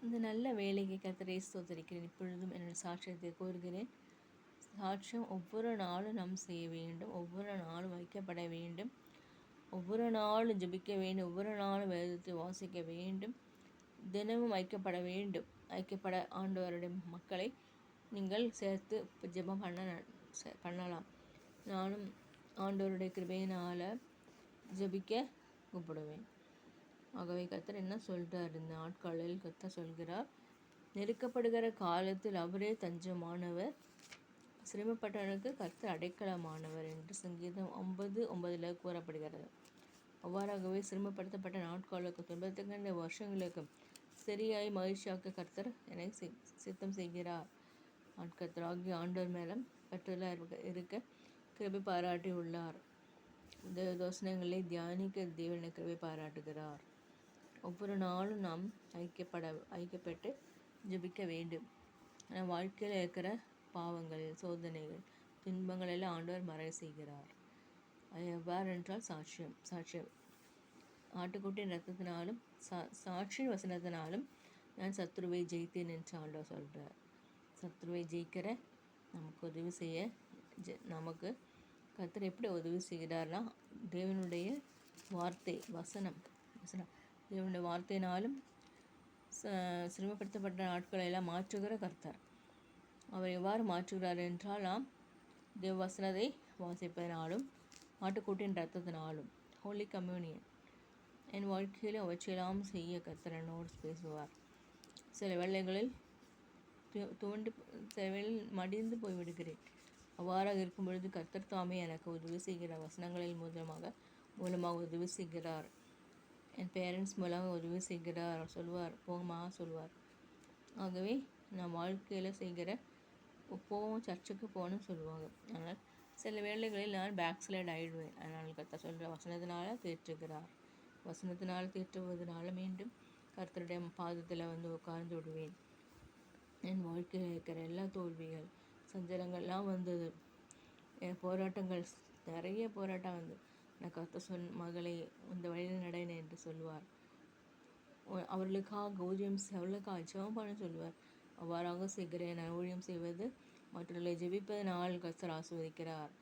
இந்த நல்ல வேலைக்கு கர்த்தரை ஸ்தோத்திரிக்கிறேன். இப்பொழுதும் என்னுடைய சாட்சியத்தை கூறுகிறேன். சாட்சியம் ஒவ்வொரு நாளும் நாம் செய்ய வேண்டும், ஒவ்வொரு நாளும் வைக்கப்பட வேண்டும், ஒவ்வொரு நாளும் ஜெபிக்க வேண்டும், ஒவ்வொரு நாளும் வேதத்தை வாசிக்க வேண்டும், தினமும் வைக்கப்பட வேண்டும். வைக்கப்பட ஆண்டவருடைய மக்களை நீங்கள் சேர்த்து ஜெபம் பண்ணலாம். நானும் ஆண்டவருடைய கிருபையினால் ஜெபிக்க கூப்பிடுவேன். ஆகவே கர்த்தர் என்ன சொல்கிறார்? இந்த நாட்களில் கர்த்தர் சொல்கிறார், நெருக்கப்படுகிற காலத்தில் அவரே தஞ்சமானவர், சிரமப்பட்டவனுக்கு கர்த்தர் அடைக்கலமானவர் என்று சங்கீதம் 9:9 கூறப்படுகிறது. அவ்வாறாகவே சிரமப்படுத்தப்பட்ட நாட்களுக்கு, துன்பத்துக்கின்ற வருஷங்களுக்கு சரியாய் மகிழ்ச்சியாக்க கர்த்தர் என்னை சித்தம் செய்கிறார். கர்த்தராகிய ஆண்டவர் மேலும் பற்றுதலாக இருக்க கிருபை பாராட்டி உள்ளார். தோசனங்களை தியானிக்க தேவனை கிருபை பாராட்டுகிறார். ஒவ்வொரு நாளும் நாம் ஐக்கியப்பட்டு ஜெபிக்க வேண்டும். வாழ்க்கையில் இருக்கிற பாவங்கள், சோதனைகள், துன்பங்கள் எல்லாம் ஆண்டவர் மறை செய்கிறார். எவ்வாறு என்றால் சாட்சியம் ஆட்டுக்குட்டியின் ரத்தத்தினாலும் சாட்சியின் வசனத்தினாலும் நான் சத்ருவை ஜெயித்தேன் என்று ஆண்டவர் சொல்கிறார். சத்ருவை ஜெயிக்கிற நமக்கு உதவி செய்ய நமக்கு கர்த்தர் எப்படி உதவி செய்கிறார்னா, தேவனுடைய வார்த்தை வசனம் தேவனுடைய வார்த்தையினாலும் சிரமப்படுத்தப்பட்ட நாட்களை எல்லாம் மாற்றுகிற கர்த்தர். அவர் எவ்வாறு மாற்றுகிறார் என்றால், நாம் தேவ வசனத்தை வாசிப்பதனாலும் ஆட்டுக்குட்டியின் ரத்தத்தினாலும் ஹோலி கம்யூனியன் என் வாழ்க்கையில் அவற்றையெல்லாம் செய்ய கர்த்தர் என்னோடு பேசுவார். சில வேளைகளில் சில வேளையில் மடிந்து போய்விடுகிறேன். அவ்வாறாக இருக்கும் பொழுது கர்த்தர் தாமே எனக்கு உதவி செய்கிறார். வசனங்களில் மூலமாக உதவி செய்கிறார். என் பேரண்ட்ஸ் மூலமாக உதவி செய்கிறார். சொல்வார், போகமா சொல்வார். ஆகவே நான் வாழ்க்கையில் செய்கிற போவோம், சர்ச்சுக்கு போகணும்னு சொல்லுவாங்க. ஆனால் சில வேளைகளில் நான் பேக் ஸ்லைட் ஆகிடுவேன். அதனால் கர்த்தர் சொல்கிற வசனத்தினால தேற்றுகிறார். வசனத்தினால் தேற்றுவதனால மீண்டும் கர்த்தருடைய பாதத்தில் வந்து உட்கார்ந்து விடுவேன். என் வாழ்க்கையில் இருக்கிற எல்லா தோல்விகள், சஞ்சலங்கள்லாம் வந்தது, என் போராட்டங்கள், நிறைய போராட்டம் வந்து நான் கர்த்தர் மகளே இந்த வழியில் நடன என்று சொல்லுவார். அவர்களுக்காக அவர்களுக்காக ஜெபம் பண்ண சொல்லுவார். அவ்வாறாக செய்கிறேன். நான் ஊழியம் செய்வது மற்றவர்களை ஜெபிப்பதனால் கர்த்தர் ஆசீர்வதிக்கிறார்.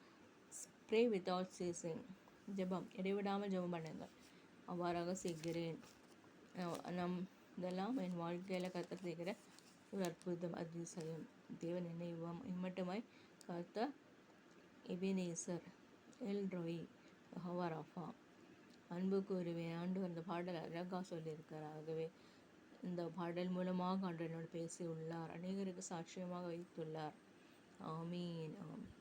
ப்ரே வித்தவுட் சீசிங், ஜெபம் இடைவிடாமல் ஜெபம் பண்ணுங்கள். அவ்வாறாக செய்கிறேன். இதெல்லாம் என் வாழ்க்கையில் கர்த்தர் செய்கிற ஒரு அற்புதம், அதிசயம். தேவன் என்னை இம்மட்டுமாய் காத்த எபினேசர், எல் ரோய், யெகோவா ராஃபா, அன்பு கூறுவேன். ஆண்டவர் இந்த பாடல் அழகாக சொல்லியிருக்கிறார். ஆகவே இந்த பாடல் மூலமாக ஆண்டவர் என்னோடு பேசி உள்ளார், அநேகருக்கு சாட்சியமாக வைத்துள்ளார். ஆமீன், ஆமீன்.